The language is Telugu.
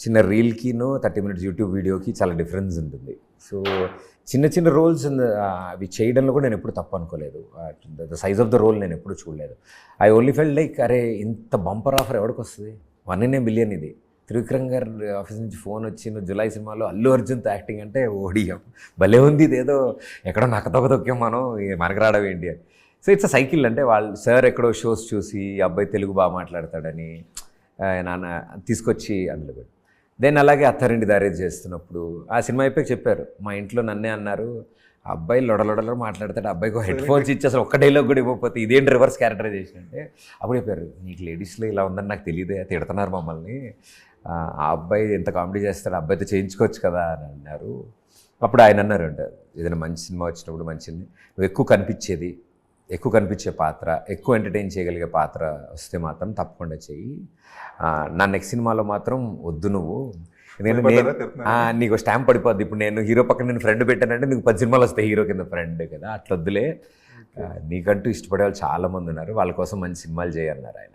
చిన్న రీల్కిను 30 minutes యూట్యూబ్ వీడియోకి చాలా డిఫరెన్స్ ఉంటుంది. సో చిన్న చిన్న రోల్స్ అవి చేయడంలో కూడా నేను ఎప్పుడు తప్పు అనుకోలేదు. The size of the role నేను ఎప్పుడు చూడలేదు. ఐ ఓన్లీ ఫెల్ట్ లైక్ అరే ఇంత బంపర్ ఆఫర్ ఎవరికి వస్తుంది, 1 billion ఇది. త్రివిక్రమ్ గారు ఆఫీస్ నుంచి ఫోన్ వచ్చి నువ్వు జులై సినిమాలో అల్లు అర్జున్తో యాక్టింగ్ అంటే ఓడియం భలే ఉంది, ఇదేదో ఎక్కడో నక్కతొక్క తొక్కాం మనం, మనకు రావడం ఏంటి అని. So it's a cycle. అంటే వాళ్ళు సార్ ఎక్కడో షోస్ చూసి అబ్బాయి తెలుగు బాగా మాట్లాడతాడని నాన్న తీసుకొచ్చి అందులో పెట్టి దెన్ అలాగే అత్తారింటి దారేజ్ చేస్తున్నప్పుడు ఆ సినిమా అయిపోయి చెప్పారు, మా ఇంట్లో నన్నే అన్నారు, ఆ అబ్బాయి లొడలొడలో మాట్లాడతాడు, అబ్బాయికి హెడ్ ఫోన్స్ ఇచ్చి అసలు ఒక్క డైలాగ్ కూడా ఇవ్వకపోతే ఇదేంటి రివర్స్ క్యారెక్టరైజేషన్ అంటే. అప్పుడు చెప్పారు నీకు లేడీస్లో ఇలా ఉందని నాకు తెలియదే, తిడుతున్నారు మమ్మల్ని, ఆ అబ్బాయి ఎంత కామెడీ చేస్తాడు, అబ్బాయితో చేయించుకోవచ్చు కదా అని అన్నారు. అప్పుడు ఆయన అన్నారు అంటే ఏదైనా మంచి సినిమా వచ్చినప్పుడు మంచిది, నువ్వు ఎక్కువ కనిపించే పాత్ర, ఎక్కువ ఎంటర్టైన్ చేయగలిగే పాత్ర వస్తే మాత్రం తప్పకుండా చెయ్యి, నా నెక్స్ట్ సినిమాలో మాత్రం వద్దు నువ్వు, ఎందుకంటే నీకు స్టాంప్ పడిపోద్ది. ఇప్పుడు నేను హీరో పక్కన నేను ఫ్రెండ్ పెట్టానంటే నీకు 10 సినిమాలు వస్తాయి హీరో కింద ఫ్రెండ్ కదా, అట్లా వద్దులే, నీకంటూ ఇష్టపడే వాళ్ళు చాలామంది ఉన్నారు, వాళ్ళ కోసం మంచి సినిమాలు చేయన్నారు ఆయన.